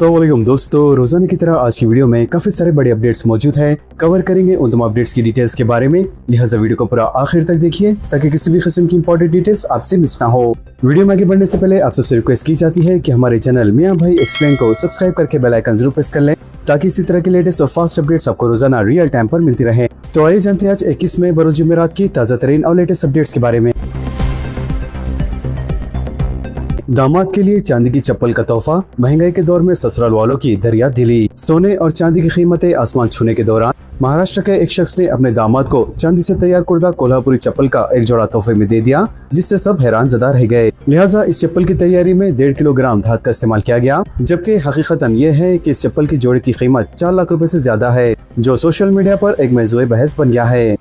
तो वालेकुम दोस्तों, रोजाना की तरह आज की वीडियो में काफी सारे बड़े अपडेट्स मौजूद हैं। कवर करेंगे उन तमाम अपडेट्स की डिटेल्स के बारे में, लिहाजा वीडियो को पूरा आखिर तक देखिए ताकि किसी भी किस्म की इंपॉर्टेंट डिटेल्स आपसे मिस ना हो। वीडियो में आगे बढ़ने से पहले आप सबसे रिक्वेस्ट की जाती है कि हमारे चैनल मियां भाई एक्सप्लेन को सब्सक्राइब करके बेल आइकन जरूर प्रेस कर लें ताकि इसी तरह के लेटेस्ट और फास्ट अपडेट्स आपको रोजाना रियल टाइम पर मिलती रहे। तो आइए जानते हैं आज 21 मई बरोज जुमेरात की ताज़ा तरीन और लेटेस्ट अपडेट्स के बारे में। दामाद के लिए चांदी की चप्पल का तोहफा, महंगाई के दौर में ससुराल वालों की दरिया दिली। सोने और चांदी की कीमतें आसमान छूने के दौरान महाराष्ट्र के एक शख्स ने अपने दामाद को चांदी से तैयार कुर्दा कोल्हापुरी चप्पल का एक जोड़ा तोहफे में दे दिया, जिससे सब हैरान ज़दा रह गए। लिहाजा इस चप्पल की तैयारी में 1.5 किलोग्राम धात का इस्तेमाल किया गया, जबकि हकीकतन ये है कि इस चप्पल की जोड़े की कीमत 4 लाख रुपए से ज्यादा है, जो सोशल मीडिया पर एक मौज़ूए बहस बन गया है।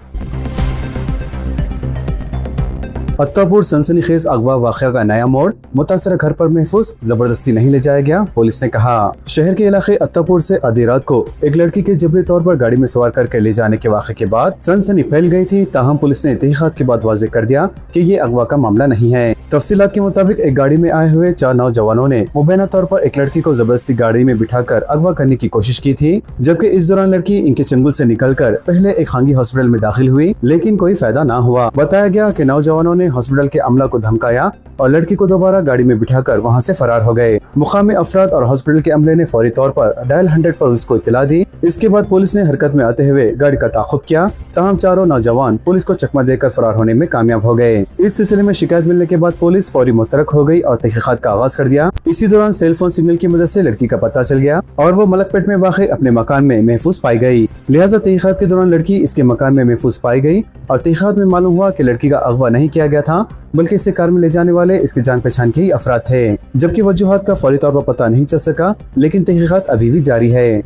अत्तापुर सनसनीखेज अगवा वाक़या का नया मोड़, मुतासरा घर पर महफूज, जबरदस्ती नहीं ले जाया गया, पुलिस ने कहा। शहर के इलाके अत्तापुर से आधी रात को एक लड़की के जबरी तौर पर गाड़ी में सवार करके ले जाने के वाक़े के बाद सनसनी फैल गई थी। ताहम पुलिस ने तहकीकात के बाद वाज़ेह कर दिया कि ये अगवा का मामला नहीं है। तफसीलात के मुताबिक एक गाड़ी में आए हुए 4 नौजवानों ने मुबैना तौर पर एक लड़की को जबरदस्ती गाड़ी में बिठाकर अगवा करने की कोशिश की थी, जबकि इस दौरान लड़की इनके चंगुल से निकलकर पहले एक खांगी हॉस्पिटल में दाखिल हुई, लेकिन कोई फायदा न हुआ। बताया गया कि नौजवानों ने हॉस्पिटल के अमला को धमकाया और लड़की को दोबारा गाड़ी में बिठाकर वहां से फरार हो गए। मुकामी अफराद और हॉस्पिटल के अमले ने फौरी तौर पर डायल 100 पर उसको इत्तला दी। इसके बाद पुलिस ने हरकत में आते हुए गाड़ी का ताक़ुब किया। तमाम चारों नौजवान पुलिस को चकमा देकर फरार होने में कामयाब हो गए। इस सिलसिले में शिकायत मिलने के बाद पुलिस फौरी मुतरक हो गई और तहकीकात का आगाज कर दिया। इसी दौरान सेलफोन सिग्नल की मदद से लड़की का पता चल गया और वो मलकपेट में वाक़ अपने मकान में महफूज पाई गई। लिहाजा तहकीकात के दौरान लड़की इसके मकान में महफूज पाई गई और तहकीकात में मालूम हुआ कि लड़की का अगवा नहीं किया गया था, बल्कि इसे कार में ले जाने वाले इसके जान पहचान के ही अफराद थे, जबकि वजूहात का फौरी तौर पर पता नहीं चल सका, लेकिन तहकीकात अभी भी जारी है।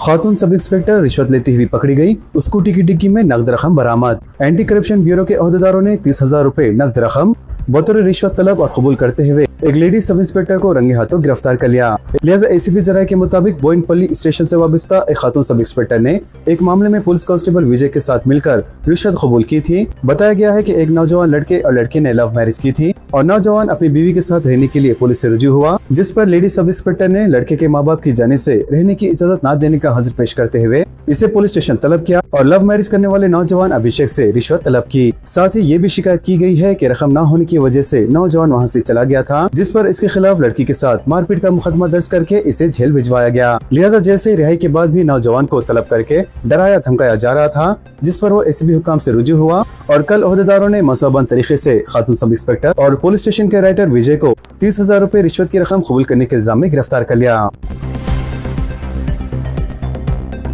खातून सब इंस्पेक्टर रिश्वत लेती हुई पकड़ी गई, स्कूटी की डिग्गी में नकद रकम बरामद। एंटी करप्शन ब्यूरो के ओहदेदारों ने 30,000 रुपए नकद रकम बतौर रिश्वत तलब और कबूल करते हुए एक लेडी सब इंस्पेक्टर को रंगे हाथों गिरफ्तार कर लिया। लिहाजा एसीपी जराये के मुताबिक बोइनपल्ली स्टेशन से वाबस्ता एक खातून सब इंस्पेक्टर ने एक मामले में पुलिस कांस्टेबल विजय के साथ मिलकर रिश्वत कबूल की थी। बताया गया है कि एक नौजवान लड़के और लड़की ने लव मैरिज की थी और नौजवान अपनी बीवी के साथ रहने के लिए पुलिस से रुजू हुआ, जिस पर लेडी सब इंस्पेक्टर ने लड़के के माँ बाप की जानिब से रहने की इजाजत न देने का हाजिर पेश करते हुए इसे पुलिस स्टेशन तलब किया और लव मैरिज करने वाले नौजवान अभिषेक से रिश्वत तलब की। साथ ही ये भी शिकायत की गई है कि रकम न होने की वजह से नौजवान वहां से चला गया था, जिस पर इसके खिलाफ लड़की के साथ मारपीट का मुकदमा दर्ज करके इसे जेल भिजवाया गया। लिहाजा जेल से रिहाई के बाद भी नौजवान को तलब करके डराया धमकाया जा रहा था, जिस पर वो एसीबी हुकाम से रुजू हुआ और कल ओहदेदारों ने मसौबंद तरीके से खातून सब इंस्पेक्टर और पुलिस स्टेशन के राइटर विजय को 30,000 रुपए रिश्वत की रकम कबूल करने के इल्जाम में गिरफ्तार कर लिया।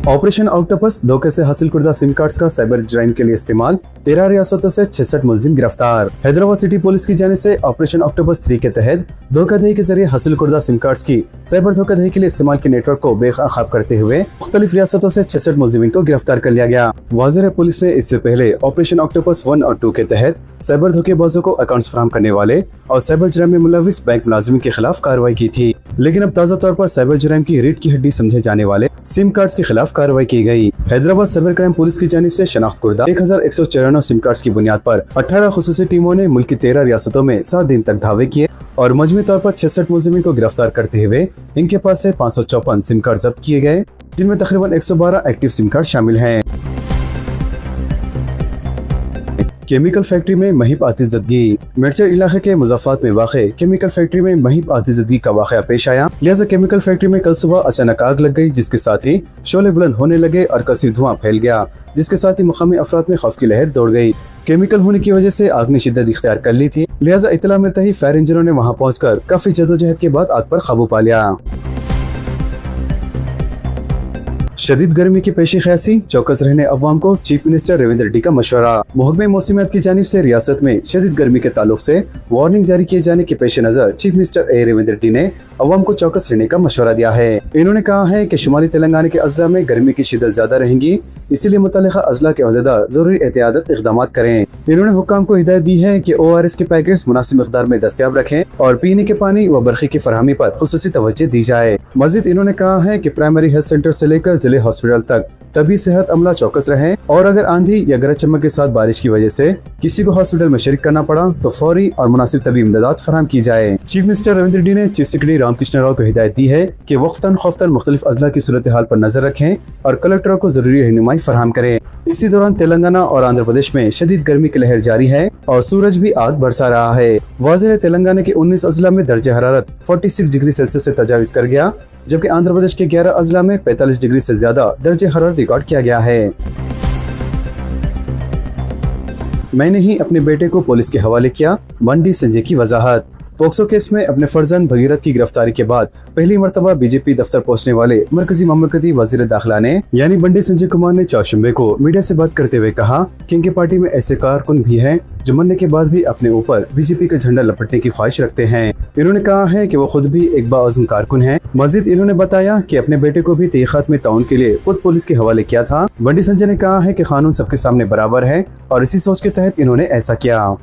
ऑपरेशन ऑक्टोपस धोखे से हासिल कुर्दा सिम कार्ड्स का साइबर जुराइम के लिए इस्तेमाल, 13 रियासतों से 66 मुलजिम गिरफ्तार। हैदराबाद सिटी पुलिस की जानिब से ऑपरेशन ऑक्टोपस 3 के तहत धोखाधड़ी के जरिए हासिल कुर्दा सिम कार्ड्स की साइबर धोखाधड़ी के लिए इस्तेमाल के नेटवर्क को बेनकाब करते हुए मुख्तलिफ रियासतों से 66 मुलजिमीन को गिरफ्तार कर लिया गया। वाज़ेह है, पुलिस ने इससे पहले ऑपरेशन ऑक्टोपस 1 और 2 के तहत साइबर धोखेबाजों को अकाउंट्स फराहम करने वाले और साइबर जुराइम में मुलविस बैंक मुलाजिम के खिलाफ कार्रवाई की थी, लेकिन अब ताज़ा तौर पर साइबर जुराइम की रीढ़ की हड्डी समझे जाने वाले सिम कार्ड्स के खिलाफ कार्रवाई की गई। हैदराबाद साइबर क्राइम पुलिस की जानिब से शनाख्त कुर्दा 1194 सिम कार्ड्स की बुनियाद पर 18 खुसूसी टीमों ने मुल्क की 13 रियासतों में 7 दिन तक धावे किए और मजमूई तौर पर 66 मुलजिमीन को गिरफ्तार करते हुए इनके पास से 554 सिम कार्ड जब्त किए गए, जिनमें तकरीबन 112 एक्टिव सिम कार्ड शामिल हैं। केमिकल फैक्ट्री में महिब आतिशज़दगी, मिर्चर इलाके के मुज़ाफ़ात में वाक़े केमिकल फैक्ट्री में महिब आतिशज़दगी का वाक़या पेश आया। लिहाजा केमिकल फैक्ट्री में कल सुबह अचानक आग लग गई, जिसके साथ ही शोले बुलंद होने लगे और कसीर धुआं फैल गया, जिसके साथ ही मुकामी अफराद में खौफ की लहर दौड़ गई। केमिकल होने की वजह से आग ने शिद्दत इख्तियार कर ली थी। लिहाजा इत्तला मिलता ही फायर इंजनों ने वहाँ पहुँचकर काफी जदोजहद के बाद आग पर काबू पा लिया। शदीद गर्मी की पेशी ख्यासी, चौकस रहने अवाम को चीफ मिनिस्टर रेवंत रेड्डी का मशवरा। महकमे मौसमियात की जानिब से रियासत में शदीद गर्मी के ताल्लुक से वार्निंग जारी किए जाने के पेश नजर चीफ मिनिस्टर रेवंत रेड्डी ने अवाम को चौकस रहने का मशवरा दिया है। इन्होंने कहा है कि शुमाली तेलंगाना के अजला में गर्मी की शिद्दत ज्यादा रहेंगी, इसीलिए मुतल्लिका अजला के ओहदेदार जरूरी एहतियाती इक़दाम करें। इन्होंने हुक्काम को हिदायत दी है कि ORS के पैकेट्स मुनासिब मिकदार में दस्तियाब रखें और पीने के पानी व बरखी की फरहमी पर खुसूसी तवज्जो दी जाए। मजीद इन्होंने कहा है कि प्राइमरी हेल्थ सेंटर से लेकर जिले हॉस्पिटल तक तभी सेहत अमला चौकस रहे और अगर आंधी या गरज चमक के साथ बारिश की वजह से किसी को हॉस्पिटल में शरीक करना पड़ा तो फौरी और मुनासिब तबी इमदाद फराहम की जाए। चीफ मिनिस्टर रविंद्र रेड्डी ने चीफ सेक्रेटरी रामकृष्ण राव को हिदायत दी है कि वक्तन खौफतन मुख्तलिफ अजला की सूरत हाल पर नजर रखें और कलेक्टरों को जरूरी रहनुमाई फराहम करें। इसी दौरान तेलंगाना और आंध्र प्रदेश में शदीद गर्मी की लहर जारी है और सूरज भी आग बरसा रहा है। वाज़ेह है तेलंगाना के 19 अजला में दर्जे हरारत 46 डिग्री सेल्सियस से तजाविज कर गया, जबकि आंध्र प्रदेश के 11 अजला में 45 डिग्री से ज्यादा दर्जे हरारत रिकॉर्ड किया गया है। मैंने ही अपने बेटे को पुलिस के हवाले किया, बंडी संजय की वजाहत। पोक्सो केस में अपने फर्जंद भगीरथ की गिरफ्तारी के बाद पहली मर्तबा बीजेपी दफ्तर पहुंचने वाले मरकजी ममलकती वजीर दाखिला ने यानी बंडी संजय कुमार ने चौशंबे को मीडिया से बात करते हुए कहा कि इनकी पार्टी में ऐसे कारकुन भी हैं जो मरने के बाद भी अपने ऊपर बीजेपी का झंडा लपटने की ख्वाहिश रखते हैं। इन्होंने कहा है कि वो खुद भी एक बाअज़्म कारकुन हैं। मजीद इन्होंने बताया कि अपने बेटे को भी तहक़ीक़ात में ताउन के लिए खुद पुलिस के हवाले किया था। बंडी संजय ने कहा है कि कानून सबके सामने बराबर है और इसी सोच के तहत इन्होंने ऐसा किया।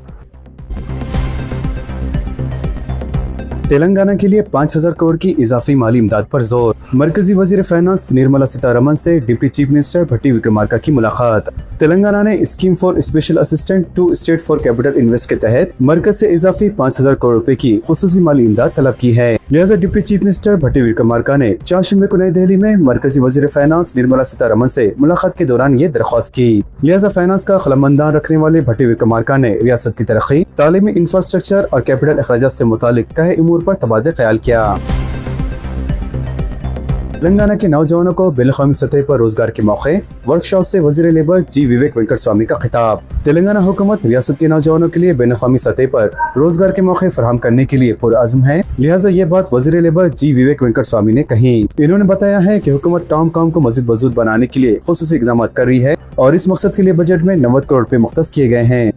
तेलंगाना के लिए 5,000 करोड़ की इजाफी माली इमदाद पर जोर। मरकजी वजीर फाइनेंस निर्मला सीतारमन से deputy chief minister Bhatti Vikramarka की मुलाकात। तेलंगाना ने scheme for special assistant to state for capital invest के तहत मरकज से इजाफी 5,000 करोड़ रुपए की खुसूसी माली इमदाद तलब की है। लिहाजा deputy chief minister Bhatti Vikramarka ने चौशंबे को नई दिल्ली में मरकजी वजीर फाइनेंस निर्मला सीतारमन से मुलाकात के दौरान ये दरख्वास्त की। लिहाजा फाइनेंस का खलमंदान रखने वाले भट्टी विक्रमार्का ने रियासत की तरक्की, तालीमी इंफ्रास्ट्रक्चर और कैपिटल अखराजात से मुतालिक कई उमूर पर तबादला ख्याल किया। तेलंगाना के नौजवानों को बेलकौमी सतह पर रोजगार के मौके, वर्कशॉप से वजीर लेबर जी विवेक वेंकट स्वामी का खिताब। तेलंगाना हुकूमत रियासत के नौजवानों के लिए बेलकौमी सतह पर रोजगार के मौके फराहम करने के लिए पुरअज़्म है। लिहाजा ये बात वजीर लेबर जी विवेक वेंकट स्वामी ने कही। इन्होंने बताया है कि हुकूमत टॉम काम को मज़ीद मजबूत बनाने के लिए खुसूसी इक़दाम कर रही है और इस मकसद के लिए बजट में 90 करोड़ रुपए मुख्तस किए गए हैं।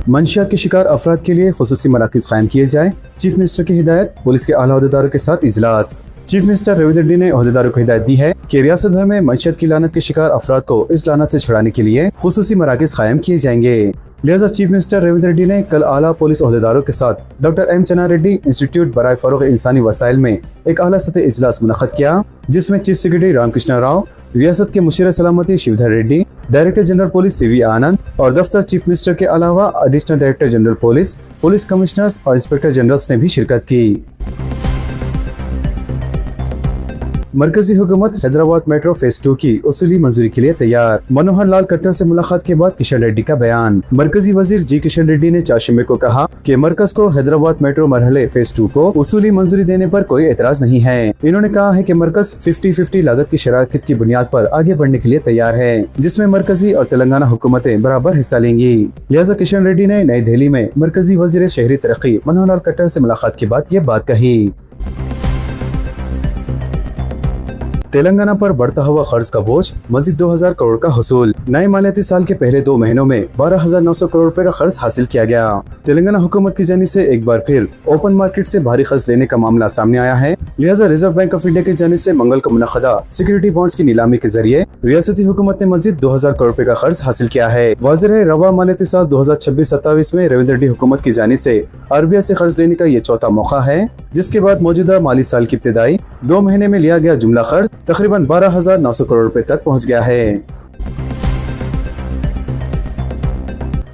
मंशियात के शिकार अफराद के लिए खुसूसी मराकज़ कायम किए जाए, चीफ मिनिस्टर की हिदायत। पुलिस के आला अहदेदारों के साथ इजलास। चीफ मिनिस्टर रविंद्र रेड्डी ने अहदेदारों को हिदायत दी है कि रियासत भर में मंशियात की लानत के शिकार अफराद को इस लानत से छुड़ाने के लिए खुसूसी मराकज़ कायम किए जाएंगे। लिहाजा चीफ मिनिस्टर रविंद्र रेड्डी ने कल आला पुलिस अहदेदारों के साथ डॉक्टर एम चन्ना रेड्डी इंस्टीट्यूट बराए फरोग़ इंसानी वसाइल में एक आला सतह इजलास मुनक़्क़द किया, जिसमें चीफ सेक्रेटरी रामकृष्ण राव, रियासत के मुशीर सलामती Shivdhar Reddy, director general police CV आनंद और दफ्तर चीफ मिनिस्टर के अलावा additional director general police, police commissioners और इंस्पेक्टर जनरल्स ने भी शिरकत की। मरकजी हुकूमत हैदराबाद मेट्रो फेज 2 की उसूली मंजूरी के लिए तैयार। मनोहर लाल खट्टर से मुलाकात के बाद किशन रेड्डी का बयान। मरकजी वजीर जी किशन रेड्डी ने चौशंबे को कहा कि मरकज को हैदराबाद मेट्रो मरहले फेज 2 को उसूली मंजूरी देने पर कोई एतराज नहीं है। इन्होंने कहा है कि मरकज 50-50 लागत की शराकत की बुनियाद पर आगे बढ़ने के लिए तैयार है, जिसमें मरकजी और तेलंगाना हुकूमतें बराबर हिस्सा लेंगी। लिहाजा किशन रेड्डी ने नई दिल्ली में मरकजी वजीर शहरी तरक्की मनोहर लाल खट्टर से मुलाकात के बाद ये बात कही। तेलंगाना पर बढ़ता हुआ कर्ज का बोझ, मजीद 2,000 करोड़ का हुसूल। नए मालियाती साल के पहले 2 महीनों में 12,900 करोड़ रुपए का कर्ज हासिल किया गया। तेलंगाना हुकूमत की जानिब से एक बार फिर ओपन मार्केट से भारी कर्ज लेने का मामला सामने आया है। लिहाजा रिजर्व बैंक ऑफ इंडिया की जानिब से मंगल को मुनक़्क़दा सिक्योरिटी बॉन्ड्स की नीलामी के जरिए रियासती हुकूमत ने मजीद 2,000 करोड़ रुपए का कर्ज हासिल किया है। वाज़ेह है रवा मालियाती साल 2026-27 में रविंद्र रेड्डी हुकूमत की जानिब से RBI से कर्ज लेने का ये चौथा मौका है, जिसके बाद मौजूदा माली साल की इब्तिदाई 2 महीने में लिया गया जुमला कर्ज तकरीबन 12,900 करोड़ रुपए तक पहुंच गया है।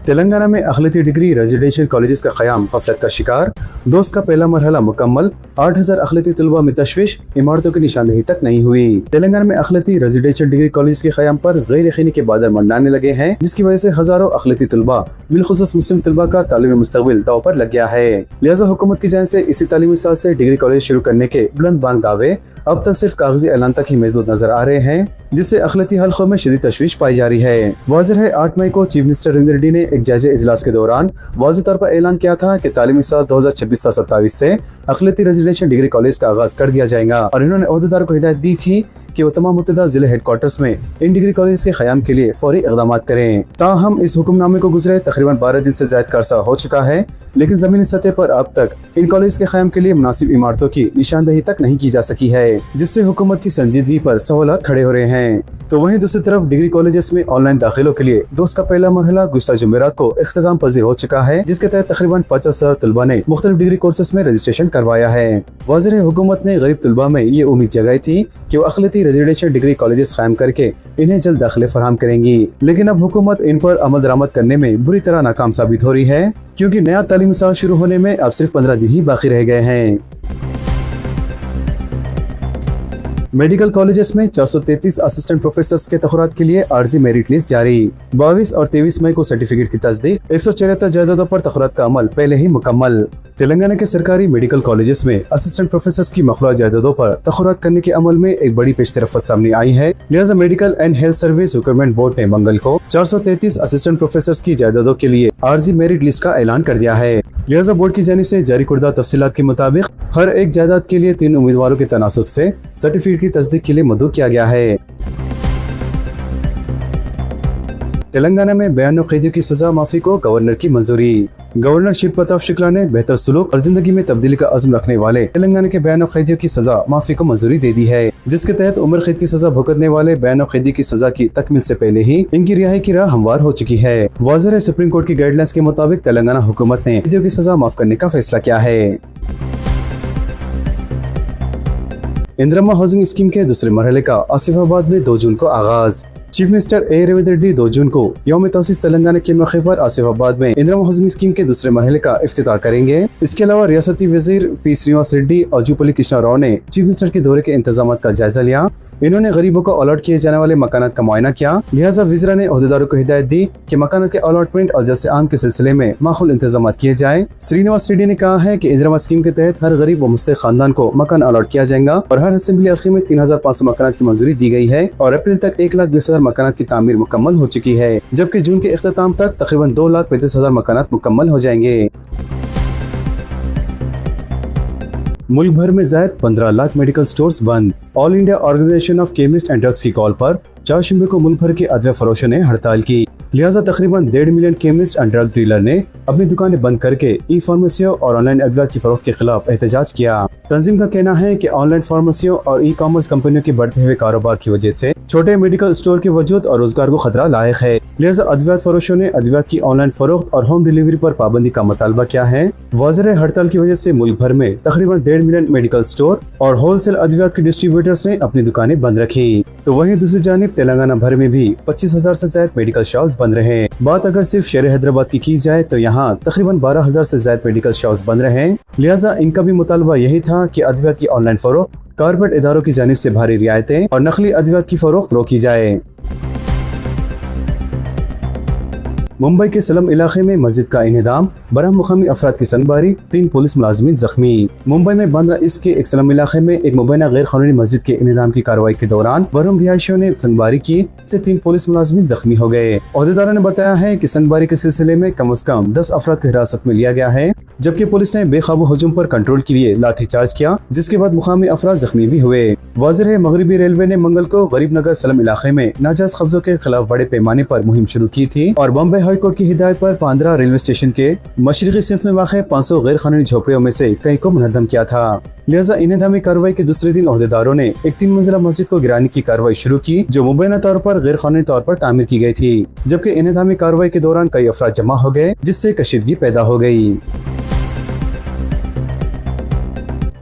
तेलंगाना में अखिलती डिग्री रेजिडेंशियल कॉलेजेस का क़याम गफलत का शिकार। दोस्त का पहला मरहला मुकम्मल, 8,000 अखिलती तलबा में तशवीश, इमारतों की निशानदेही तक नहीं हुई। तेलंगाना में अखिलती रेजिडेंशियल डिग्री कॉलेज के क़याम पर गैर यकीनी के बादल मंडराने लगे हैं, जिसकी वजह से हजारों अखिलती तलबा बिलखुसूस मुस्लिम तलबा का तालीमी मुस्तक़बिल दाव पर लग गया है। लिहाजा हुकूमत की जानिब से इसी तालीमी साल से डिग्री कॉलेज शुरू करने के बुलंद बांग दावे अब तक सिर्फ कागजी ऐलान तक ही महदूद नजर आ रहे हैं, जिससे अखिलती हल्कों में शदीद तशवीश पाई जा रही है। वाज़ेह है 8 मई को चीफ मिनिस्टर रविंद्र रेड्डी ने एक जायजा इजलास के दौरान वाज़ेह तौर पर ऐलान किया था कि तालीमी साल 2026-27 से अखिलती रेजिडेंशियल डिग्री कॉलेज का आगाज कर दिया जाएगा और इन्होंने अहदेदारों को हिदायत दी थी कि वो तमाम मुतदा जिले हेडक्वार्टर्स में इन डिग्री कॉलेज के क़याम के लिए फौरी इक़दाम करें। ताहम इस हुक्मनामे को गुजरे तकरीबन 12 दिन से ज़ायद का अरसा हो चुका है, लेकिन ज़मीनी सतह पर अब तक इन कॉलेज के क़याम के लिए मुनासिब इमारतों की निशानदेही तक नहीं की जा सकी है, जिससे हुकूमत की संजीदगी पर सवालात खड़े हो रहे हैं। तो वहीं दूसरी तरफ डिग्री कॉलेजेस में ऑनलाइन दाखिलों के लिए दोस्त का पहला मरहला गुज़श्ता जुमेरात को इख्तिताम पजीर हो चुका है, जिसके तहत तकरीबन 50,000 तलबा ने मुख्तलिफ डिग्री कोर्सेस में रजिस्ट्रेशन करवाया है। वज़ीर हुकूमत ने गरीब तलबा में ये उम्मीद जगाई थी कि वो अक़लियती रेजिडेंशियल डिग्री कॉलेजेस कायम करके इन्हें जल्द दाखिले फराहम करेंगी, लेकिन अब हुकूमत इन पर अमल दरामद करने में बुरी तरह नाकाम साबित हो रही है, क्योंकि नया तालीमी साल शुरू होने में अब सिर्फ 15 दिन ही बाकी रह गए हैं। मेडिकल कॉलेजेस में 433 असिस्टेंट प्रोफेसर्स के तखरात के लिए आर्जी मेरिट लिस्ट जारी। 22 और 23 मई को सर्टिफिकेट की तस्दीक। 174 जायदादों पर तखरात का अमल पहले ही मुकम्मल। तेलंगाना के सरकारी मेडिकल कॉलेजेस में असिस्टेंट प्रोफेसर्स की मखलूआ जायदादों पर तखरात करने के अमल में एक बड़ी पेशरफ्त सामने आई है। लिहाजा medical and health service recruitment board ने मंगल को 433 असिस्टेंट प्रोफेसर्स की जायदादों के लिए आर्जी मेरिट लिस्ट का ऐलान कर दिया है। लिहाजा बोर्ड की जानिब से जारी कुर्दा तफसीलात के मुताबिक हर एक जायदाद के लिए 3 उम्मीदवारों के तनासुब से सर्टिफिकेट की तस्दीक के लिए मदऊ किया गया है। तेलंगाना में बयान कैदियों की सजा माफी को गवर्नर की मंजूरी। गवर्नर शिव प्रताप शुक्ला ने बेहतर सुलूक और जिंदगी में तब्दीली का अज़्म रखने वाले तेलंगाना के बयान कैदियों की सजा माफी को मंजूरी दे दी है, जिसके तहत उम्र कैद की सजा भुगतने वाले बयान कैदी की सजा की तकमील से पहले ही इनकी रिहाई की राह हमवार हो चुकी है। वाज़ेह है, सुप्रीम कोर्ट की गाइडलाइंस के मुताबिक तेलंगाना हुकूमत ने कैदियों की सजा माफ करने का फैसला किया है। इंदिरा हाउसिंग स्कीम के दूसरे मरहले का आसिफाबाद में 2 जून को आगाज। चीफ मिनिस्टर ए रेवंत रेड्डी 2 जून को यौम तौसीस तेलंगाना के मौके पर आसिफाबाद में इंदिरा हाउसिंग स्कीम के दूसरे मरहले का इफ्तिताह करेंगे। इसके अलावा रियासती वजीर पी श्रीनिवास रेड्डी और जूपल्ली कृष्णा राव ने चीफ मिनिस्टर के दौरे के इंतजाम का जायजा लिया। इन्होंने गरीबों को अलॉट किए जाने वाले मकानात का मुआयना किया। लिहाजा वज़ीरा ने ओहदेदारों को हिदायत दी कि मकानात के अलॉटमेंट और जलसे आम के सिलसिले में माकूल इंतजाम किए जाए। श्रीनिवास रेड्डी ने कहा है कि इंदिरा स्कीम के तहत हर गरीब व मुस्तहिक खानदान को मकान अलॉट किया जाएगा और हर असेंबली हल्के में 3,500 मकानात की मंजूरी दी गई है और अप्रैल तक 1,20,000 मकानात की तामीर मुकम्मल हो चुकी है, जबकि जून के इख्तिताम तक तकरीबन 2,35,000 मकानात मुकम्मल हो जाएंगे। मुल्क भर में ज़ायद 15 लाख मेडिकल स्टोर्स बंद। All India organisation of chemist and drugs की कॉल पर 4 शुबे को मुल्क भर के अदविया फरोशों ने हड़ताल की। लिहाजा तकरीबन 1.5 million chemist and drug dealer ने अपनी दुकानें बंद करके ई फार्मेसियों और ऑनलाइन अद्वियात की फरोख्त के खिलाफ एहतजाज किया। तंजीम का कहना है कि ऑनलाइन फार्मेसियों और ई कॉमर्स कंपनियों के बढ़ते हुए कारोबार की वजह से छोटे मेडिकल स्टोर के वजूद और रोजगार को खतरा लायक है। लिहाजा अद्वियात फरोशों ने अद्वियात की ऑनलाइन फरोख्त और होम डिलीवरी पर पाबंदी का मुतालबा किया है। वाज़ेह हड़ताल की वजह से मुल्क भर में तकरीबन 1.5 मिलियन मेडिकल स्टोर और होलसेल अद्वियात के डिस्ट्रीब्यूटर्स ने अपनी दुकानें बंद रखी। तो वहीं दूसरी जानिब तेलंगाना भर में भी 25,000 से ज्यादा मेडिकल शॉप्स बंद रहे। बात अगर सिर्फ शहर हैदराबाद की जाए तो यहाँ तकरीबन 12,000 से ज्यादा मेडिकल शॉप्स बंद रहे। लिहाजा इनका भी मुतालबा यही था कि अद्वियात की ऑनलाइन फरोख्त, कारपोरेट इदारों की जानिब से भारी रियायतें और नकली अद्वियात की फरोख्त रोकी जाए। मुंबई के सलम इलाके में मस्जिद का इन्हिदाम, बरह मुकामी अफराद की संगबारी, 3 पुलिस मुलाजिमीन जख्मी। मुंबई में बांद्रा ईस्ट के एक सलम इलाके में एक मुबैना गैर कानूनी मस्जिद के इन्हिदाम की कार्रवाई के दौरान बरहम रिहायशियों ने संगबारी की, इससे 3 पुलिस मुलाजिमीन जख्मी हो गए। ओहदेदारों ने बताया है कि संगबारी के सिलसिले में कम से कम 10 अफराद को हिरासत में लिया गया है, जबकि पुलिस ने बेकाबू हजूम पर कंट्रोल के लिए लाठीचार्ज किया, जिसके बाद मुकामी अफराद जख्मी भी हुए। वाज़ेह है, मगरबी रेलवे ने मंगल को गरीब नगर सलम इलाके में नाजायज कब्जों के खिलाफ बड़े पैमाने पर मुहिम शुरू की थी और बॉम्बे हाई कोर्ट की हिदायत पर बांद्रा रेलवे स्टेशन के मशरिकी सिंध में वाक़ 500 गैर कानूनी झोपड़ियों में से कई को मुनद्दम किया था। लिहाजा इन्हिदामी कार्रवाई के दूसरे दिन ओहदेदारों ने एक 3 मंजिला मस्जिद को गिराने की कार्रवाई शुरू की, जो मुबैना तौर पर गैर कानूनी तौर पर तामीर की गई थी, जबकि इन्हिदामी कार्रवाई के दौरान कई अफराद जमा हो गए, जिससे कशीदगी पैदा हो गई।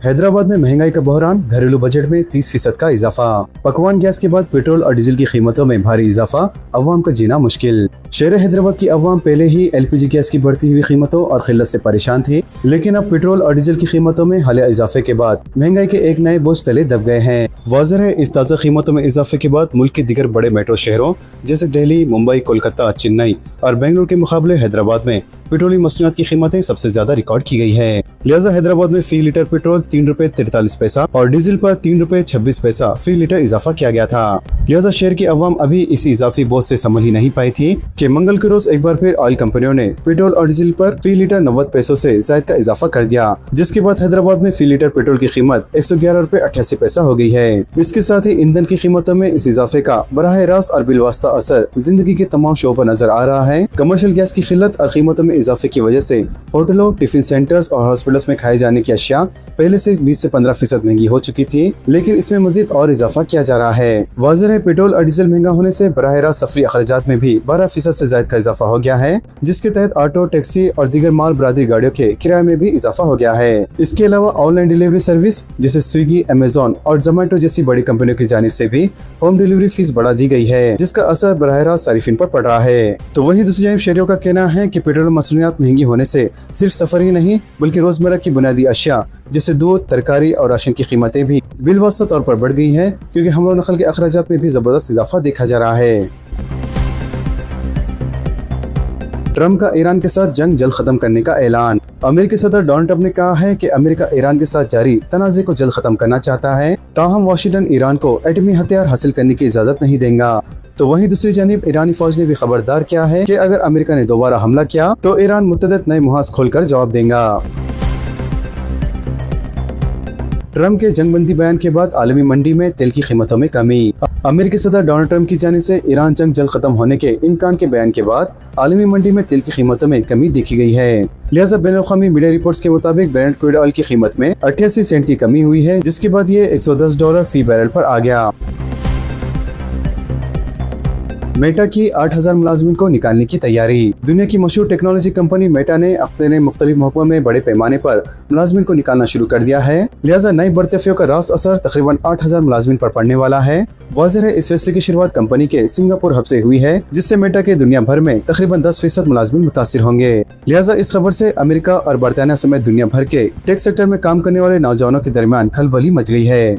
हैदराबाद में महंगाई का बहरान, घरेलू बजट में 30% का इजाफा। पकवान गैस के बाद पेट्रोल और डीजल की कीमतों में भारी इजाफा, अवाम का जीना मुश्किल। शहर हैदराबाद की अवाम पहले ही LPG गैस की बढ़ती हुई कीमतों और किल्लत से परेशान थी, लेकिन अब पेट्रोल और डीजल की कीमतों में हालिया इजाफे के बाद महंगाई के एक नए बोझ तले दब गए हैं। वाज़ेह है, इस ताज़ा कीमतों में इजाफे के बाद मुल्क के दीगर बड़े मेट्रो शहरों जैसे दिल्ली, मुंबई, कोलकाता, चेन्नई और बेंगलुरु के मुकाबले हैदराबाद में पेट्रोलियम मसनूआत की कीमतें सबसे ज्यादा रिकॉर्ड की गई है। लिहाजा हैदराबाद में फी लीटर पेट्रोल 3 रुपए 43 पैसा और डीजल पर 3 रुपए 26 पैसा फी लीटर इजाफा किया गया था। लिहाजा शहर की अवाम अभी इस इजाफी बोझ से संभल ही नहीं पाई थी कि मंगल के रोज एक बार फिर ऑयल कंपनियों ने पेट्रोल और डीजल पर फी लीटर 90 पैसों से जायद का इजाफा कर दिया, जिसके बाद हैदराबाद में फी लीटर पेट्रोल की कीमत 111 रुपए 88 पैसा हो गई है। इसके साथ ही ईंधन की कीमतों में इस इजाफे का बराह रास्त और बिलवास्ता असर जिंदगी के तमाम शोबों पर नजर आ रहा है। कमर्शियल गैस की किल्लत और कीमतों में इजाफे की वजह से होटलों, टिफिन सेंटर्स और हॉस्पिटल मैकडोनल्ड्स में खाए जाने की अशिया पहले से 20 से 15% महंगी हो चुकी थी, लेकिन इसमें मजीद और इजाफा किया जा रहा है। वाज़ेह है पेट्रोल और डीजल महंगा होने से बराह रास्त सफरी अखराजात में भी 12% से ज्यादा का इजाफा हो गया है, जिसके तहत ऑटो, टैक्सी और दीगर माल बरादरी गाड़ियों के किराए में भी इजाफा हो गया है। इसके अलावा ऑनलाइन डिलीवरी सर्विस जैसे स्विगी, अमेजोन और जोमेटो जैसी बड़ी कंपनियों की जानिब से भी होम डिलीवरी फीस बढ़ा दी गई है, जिसका असर बराह रास्त सारिफिन पर पड़ रहा है। तो वहीं दूसरी जानिब शहरियों का कहना है कि पेट्रोल मसरूफियात महंगी होने से सिर्फ सफर ही नहीं बल्कि रोजमर्रा की बुनियादी अशिया जैसे दूध, तरकारी और राशन की कीमतें भी बिलवास्ता तौर पर बढ़ गई है, क्योंकि हमलो नकल के अखराजात में भी जबरदस्त इजाफा देखा जा रहा है। ट्रंप का ईरान के साथ जंग जल्द खत्म करने का ऐलान। अमेरिकी सदर डोनाल्ड ट्रंप ने कहा है कि अमेरिका ईरान के साथ जारी तनाज़े को जल्द खत्म करना चाहता है, ताहम वाशिंगटन ईरान को एटमी हथियार हासिल करने की इजाजत नहीं देगा। तो वहीं दूसरी जानिब ईरानी फौज ने भी खबरदार किया है कि अगर अमेरिका ने दोबारा हमला किया तो ईरान मुतअद्दिद नए मुहाज खोलकर जवाब देगा। ट्रंप के जंगबंदी बयान के बाद आलमी मंडी में तेल की कीमतों में कमी। अमेरिकी सदर डोनाल्ड ट्रंप की जानिब से ईरान जंग जल्द खत्म होने के इम्कान के बयान के बाद आलमी मंडी में तेल की कीमतों में कमी देखी गई है। लिहाजा बैनुल-अक़वामी मीडिया रिपोर्ट्स के मुताबिक ब्रेंट क्रूड ऑयल की कीमत में 88 सेंट की कमी हुई है, जिसके बाद ये $110 फी बैरल पर आ गया। मेटा की 8000 मुलाजिमिन को निकालने की तैयारी। दुनिया की मशहूर टेक्नोलॉजी कंपनी मेटा ने अपने मुख्तलिफ महकमों में बड़े पैमाने पर मुलाजिमिन को निकालना शुरू कर दिया है। लिहाजा नई बर्तफियों का रास्त असर तकरीबन 8000 मुलाजिमिन पर पड़ने वाला है। वाज़ेह है इस फैसले की शुरुआत कंपनी के सिंगापुर हब से हुई है, जिससे मेटा के दुनिया भर में तकरीबन 10% मुलाजिमिन मुतासिर होंगे। लिहाजा इस खबर से अमेरिका और बरतानिया समेत दुनिया भर के टेक सेक्टर में काम करने वाले नौजवानों के दरमियान खलबली मच गई है।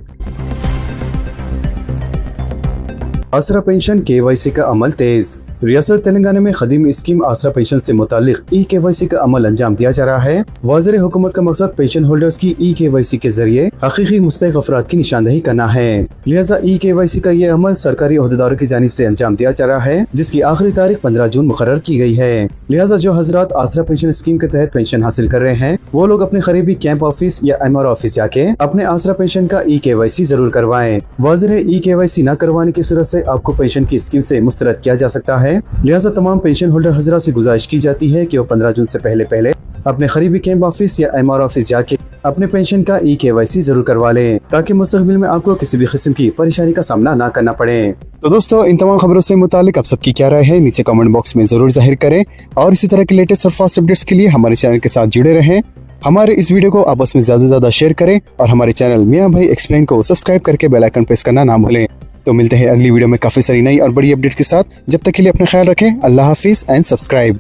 आसरा पेंशन KYC का अमल तेज। रियासत तेलंगाना में खदीमी स्कीम आसरा पेंशन से मुतालिक KYC का अमल अंजाम दिया जा रहा है। वाज़ेह हुकूमत का मकसद पेंशन होल्डर्स की KYC के जरिए हकीकी मुस्तहिक अफराद की निशानदही करना है। लिहाजा KYC का ये अमल सरकारी ओहदेदारों की जानिब से अंजाम दिया जा रहा है, जिसकी आखिरी तारीख 15 जून मुकर्रर की गई है। लिहाजा जो हजरात आसरा पेंशन स्कीम के तहत पेंशन हासिल कर रहे हैं वो लोग अपने करीबी कैंप ऑफिस या MR ऑफिस जाके अपने आसरा पेंशन का KYC जरूर करवाएं। वाज़ेह है KYC न करवाने की सूरत से आपको पेंशन की स्कीम से मुस्तरद किया जा सकता है। लिहाजा तमाम पेंशन होल्डर हजरा से गुजारिश की जाती है कि वो 15 जून से पहले अपने करीबी कैंप ऑफिस या MR ऑफिस जाके अपने पेंशन का KYC जरूर करवा लें, ताकि मुस्तकबिल में आपको किसी भी किस्म की परेशानी का सामना ना करना पड़े। तो दोस्तों, इन तमाम खबरों से मुतालिक आप सबकी क्या राय है नीचे कमेंट बॉक्स में जरूर जाहिर करें, और इसी तरह के लेटेस्ट और फास्ट अपडेट्स के लिए हमारे चैनल के साथ जुड़े रहें। हमारे इस वीडियो को आपस में ज्यादा से ज्यादा शेयर करें और हमारे चैनल मियां भाई एक्सप्लेन को सब्सक्राइब करके बेल आइकन प्रेस करना ना भूलें। तो मिलते हैं अगली वीडियो में काफी सारी नई और बड़ी अपडेट्स के साथ। जब तक के लिए अपना ख्याल रखें। अल्लाह हाफिज एंड सब्सक्राइब।